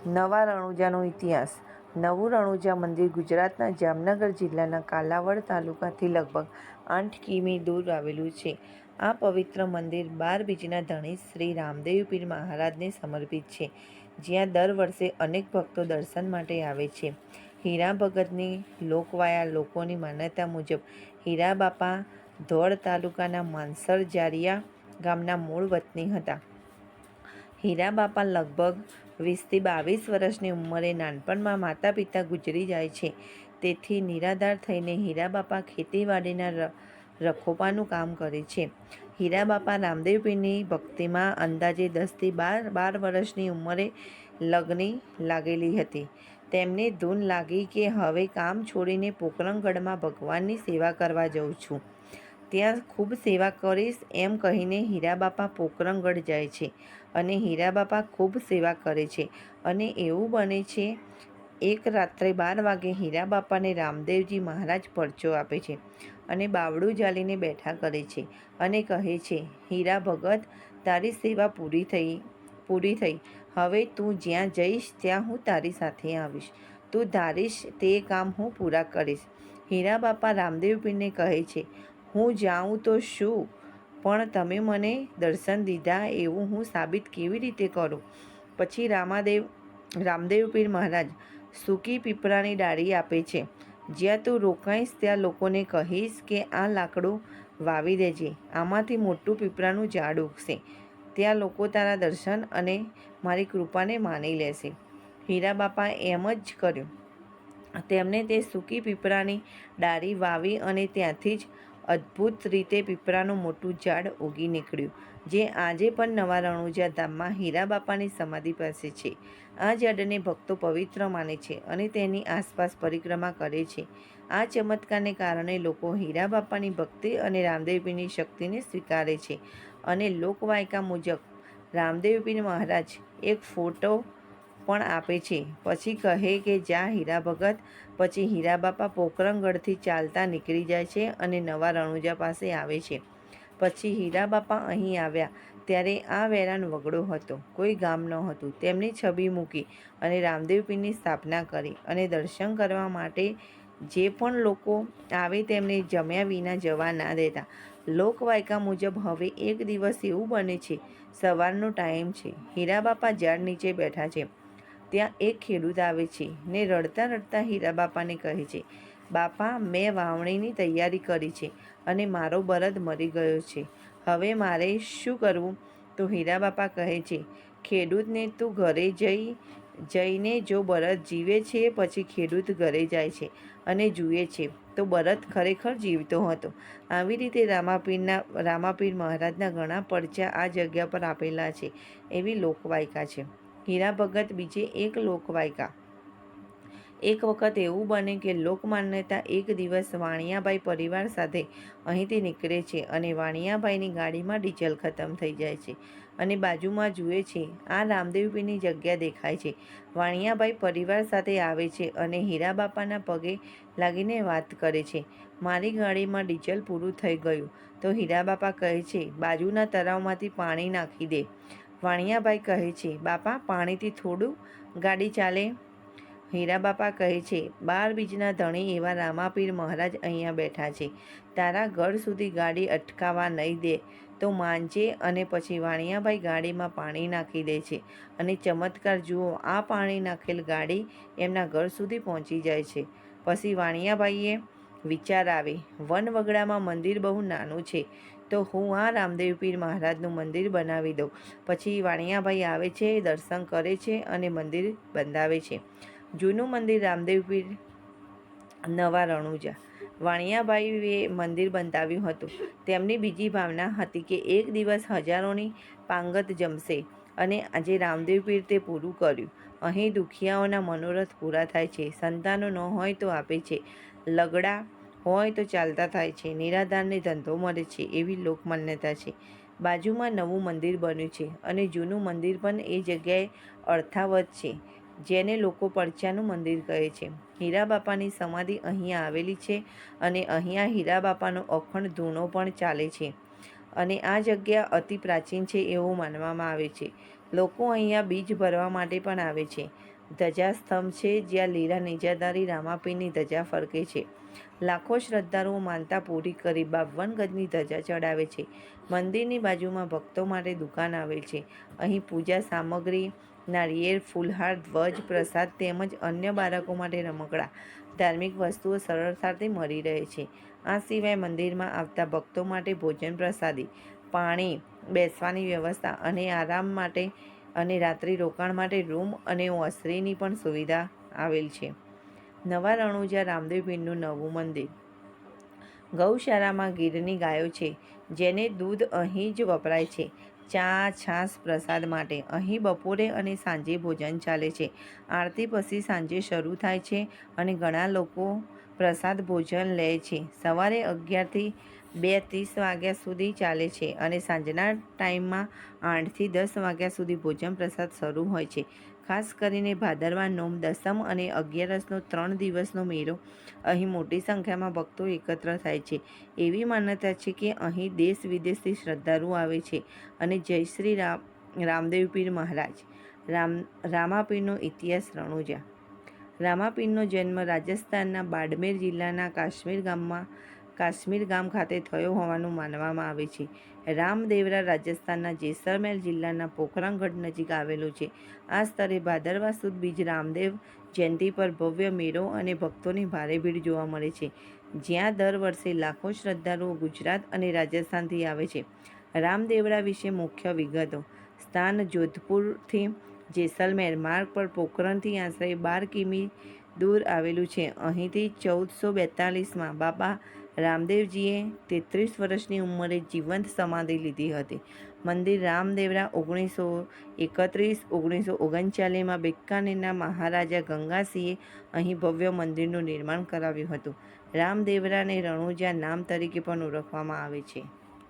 નવા રણુજાનો ઇતિહાસ. નવું રણુજા મંદિર ગુજરાતના જામનગર જિલ્લાના કાલાવડ તાલુકાથી લગભગ 8 કિમી દૂર આવેલું છે. આ પવિત્ર મંદિર 12 બીજના ધણી શ્રી રામદેવ પીર મહારાજને સમર્પિત છે, જ્યાં દર વર્ષે અનેક ભક્તો દર્શન માટે આવે છે. હીરા ભગતની લોકવાયા લોકોની માન્યતા મુજબ હીરાબાપા ધોળ તાલુકાના માનસર જારિયા ગામના મૂળ વતની હતા. હીરાબાપા લગભગ 20 થી 22 વર્ષની ઉંમરે નાનપણમાં માતા પિતા ગુજરી જાય છે. તેથી નિરાધાર થઈને હીરાબાપા ખેતીવાડીના રખોપાનું કામ કરે છે. હીરાબાપા રામદેવ પીરની ભક્તિમાં અંદાજે 10 થી 12 વર્ષની ઉંમરે લગની લાગેલી હતી. તેમને ધૂન લાગી કે હવે કામ છોડીને પોકરણગઢમાં ભગવાનની સેવા કરવા જઉં છું. ત્યાં ખૂબ સેવા કરીશ એમ કહીને હીરાબાપા પોકરણગઢ જાય છે અને હીરાબાપા ખૂબ સેવા કરે છે. અને એવું બને છે, એક રાત્રે 12 વાગે હીરાબાપાને રામદેવજી મહારાજ પરચો આપે છે અને બાવડું ઝાલીને બેઠા કરે છે અને કહે છે, હીરા ભગત, તારી સેવા પૂરી થઈ. હવે તું જ્યાં જઈશ ત્યાં હું તારી સાથે આવીશ. તું ધારીશ તે કામ હું પૂરા કરીશ. હીરાબાપા રામદેવ પીરને કહે છે, હું જાઉં તો શું, પણ તમે મને દર્શન દીધા એવું હું સાબિત કેવી રીતે કરું? પછી રામદેવ પીર મહારાજ સૂકી પીપળાની ડાળી આપે છે. જ્યાં તું રોકાઈશ ત્યાં લોકોને કહીશ કે આ લાકડું વાવી દેજે, આમાંથી મોટું પીપળાનું ઝાડ ઉગશે. ત્યાં લોકો તારા દર્શન અને મારી કૃપાને માની લેશે. હીરાબાપાએ એમ જ કર્યું. તેમણે તે સૂકી પીપળાની ડાળી વાવી અને ત્યાંથી જ અદ્ભુત રીતે પીપળાનું મોટું ઝાડ ઉગી નીકળ્યું, જે આજે પણ નવા રણુજા ધામમાં હીરાબાપાની સમાધિ પાસે છે. આ ઝાડને ભક્તો પવિત્ર માને છે અને તેની આસપાસ પરિક્રમા કરે છે. આ ચમત્કારને કારણે લોકો હીરાબાપાની ભક્તિ અને રામદેવ પીરની શક્તિને સ્વીકારે છે. અને લોકવાયકા મુજબ રામદેવ પીર મહારાજ એક ફોટો પણ આપે છે. પછી કહે કે જા હીરા ભગત. પછી હીરાબાપા પોકરણગઢથી ચાલતા નીકળી જાય છે અને નવા રણુજા પાસે આવે છે. પછી હીરાબાપા અહીં આવ્યા ત્યારે આ વેરાન વગડો હતો, કોઈ ગામ નહોતું. તેમની છબી મૂકી અને રામદેવ પીરની સ્થાપના કરી અને દર્શન કરવા માટે જે પણ લોકો આવે તેમને જમ્યા વિના જવા ના દેતા. લોકવાયકા મુજબ હવે એક દિવસ એવું બને છે, સવારનો ટાઈમ છે, હીરાબાપા ઝાડ નીચે બેઠા છે. ત્યાં એક ખેડૂત આવે છે ને રડતા રડતા હીરાબાપાને કહે છે, બાપા, મેં વાવણીની તૈયારી કરી છે અને મારો બળદ મરી ગયો છે. હવે મારે શું કરવું? તો હીરાબાપા કહે છે, ખેડૂતને તું ઘરે જઈને જો બળદ જીવે છે. પછી ખેડૂત ઘરે જાય છે અને જુએ છે તો બળદ ખરેખર જીવતો હતો. આવી રીતે રામાપીર મહારાજના ઘણા પરચા આ જગ્યા પર આપેલા છે એવી લોકવાયકા છે. હીરા ભગત. બીજે એક લોકવાયકા. એક વખત એવું બને કે લોકમાન્યતા એક દિવસ વાણિયાભાઈ પરિવાર સાથે અહીંથી નીકળે છે અને વાણિયાભાઈની ગાડીમાં ડીઝલ ખતમ થઈ જાય છે અને બાજુમાં જુએ છે, આ રામદેવ પીરની જગ્યા દેખાય છે. વાણિયાભાઈ પરિવાર સાથે આવે છે અને હીરાબાપાના પગે લાગીને વાત કરે છે, મારી ગાડીમાં ડીઝલ પૂરું થઈ ગયું. તો હીરાબાપા કહે છે, બાજુના તળાવમાંથી પાણી નાખી દે. વાણિયાભાઈ કહે છે, બાપા, પાણીથી થોડું ગાડી ચાલે? હીરાબાપા કહે છે, 12 બીજના ધણી એવા રામાપીર મહારાજ અહીંયા બેઠા છે, તારા ઘર સુધી ગાડી અટકાવવા નહીં દે તો માનજે. અને પછી વાણિયાભાઈ ગાડીમાં પાણી નાખી દે છે અને ચમત્કાર જુઓ, આ પાણી નાખેલ ગાડી એમના ઘર સુધી પહોંચી જાય છે. પછી વાણિયાભાઈએ વિચાર આવે, વનવગડામાં મંદિર બહુ નાનું છે તો હું આ રામદેવ પીર મહારાજનું મંદિર બનાવી દઉં. પછી વાણિયાભાઈ આવે છે, દર્શન કરે છે અને મંદિર બંધાવે છે. જૂનું મંદિર રામદેવ પીર. નવા રણુજા. વાણિયાભાઈએ મંદિર બંધાવ્યું હતું. તેમની બીજી ભાવના હતી કે એક દિવસ હજારોની પાંગત જમશે અને આજે રામદેવ પીર તે પૂરું કર્યું. અહીં દુખિયાઓના મનોરથ પૂરા થાય છે, સંતાનો ન હોય તો આપે છે, લગડા હોય તો ચાલતા થાય છે, નિરાધારને ધંધો મળે છે એવી લોકમાન્યતા છે. બાજુમાં નવું મંદિર બન્યું છે અને જૂનું મંદિર પણ એ જગ્યાએ અર્થાવત છે, જેને લોકો પરચાનું મંદિર કહે છે. હીરાબાપાની સમાધિ અહીંયા આવેલી છે અને અહીંયા હીરાબાપાનો અખંડ ધૂણો પણ ચાલે છે અને આ જગ્યા અતિ પ્રાચીન છે એવું માનવામાં આવે છે. લોકો અહીંયા બીજ ભરવા માટે પણ આવે છે. ધજા સ્તંભ છે જ્યાં લીલા નિજાદારી રામાપીરની ધજા ફરકે છે. લાખો શ્રદ્ધાળુઓ માનતા પૂરી કરી 52 ગજની ધજા ચડાવે છે. મંદિરની બાજુમાં ભક્તો માટે દુકાન આવેલ છે. અહીં પૂજા સામગ્રી, નારિયેળ, ફૂલહાર, ધ્વજ, પ્રસાદ તેમજ અન્ય બાળકો માટે રમકડા, ધાર્મિક વસ્તુઓ સરળતાથી મળી રહે છે. આ સિવાય મંદિરમાં આવતા ભક્તો માટે ભોજન પ્રસાદી, પાણી, બેસવાની વ્યવસ્થા અને આરામ માટે અને રાત્રિ રોકાણ માટે રૂમ અને ઓસરીની પણ સુવિધા આવેલ છે. નવા રણુજા રામદેવ પીરનું નવું મંદિર. ગૌશાળામાં ગીરની ગાયો છે જેને દૂધ અહીં જ વપરાય છે. ચા, છાશ પ્રસાદ માટે. અહીં બપોરે અને સાંજે ભોજન ચાલે છે. આરતી પછી સાંજે શરૂ થાય છે અને ઘણા લોકો પ્રસાદ ભોજન લે છે. સવારે 11 થી 2:30 વાગ્યા સુધી ચાલે છે અને સાંજના ટાઈમમાં 8 થી 10 વાગ્યા સુધી ભોજન પ્રસાદ શરૂ હોય છે. ખાસ કરીને ભાદરવા નોમ, દસમ અને 11સનો 3 દિવસનો મેળો અહીં મોટી સંખ્યામાં ભક્તો એકત્ર થાય છે. એવી માન્યતા છે કે અહીં દેશ વિદેશથી શ્રદ્ધાળુઓ આવે છે અને જય શ્રી રામદેવ પીર મહારાજ. રામાપીરનો ઇતિહાસ. રણુજા રામાપીરનો જન્મ રાજસ્થાનના બાડમેર જિલ્લાના કાશ્મીર ગામ ખાતે થયો હોવાનું માનવામાં આવે છે. રામદેવરા રાજસ્થાનના જેસલમેર જિલ્લાના પોખરણગઢ નજીક આવેલું છે. આ સ્થળે ભાદરવા સુદ બીજ રામદેવ જયંતિ પર ભવ્ય મેળો અને ભક્તોની ભારે ભીડ જોવા મળે છે, જ્યાં દર વર્ષે લાખો શ્રદ્ધાળુઓ ગુજરાત અને રાજસ્થાનથી આવે છે. રામદેવરા વિશે મુખ્ય વિગતો. સ્થાન જોધપુરથી જેસલમેર માર્ગ પર પોખરણથી આશરે 12 કિમી દૂર આવેલું છે. અહીંથી 1442માં બાબા રામદેવજીએ 33 વર્ષની ઉંમરે જીવંત સમાધિ લીધી હતી. મંદિર. રામદેવરા 1931-1939માં બીકાનેરના મહારાજા ગંગાસિંહે અહીં ભવ્ય મંદિરનું નિર્માણ કરાવ્યું હતું. રામદેવરાને રણુજા નામ તરીકે પણ ઓળખવામાં આવે છે.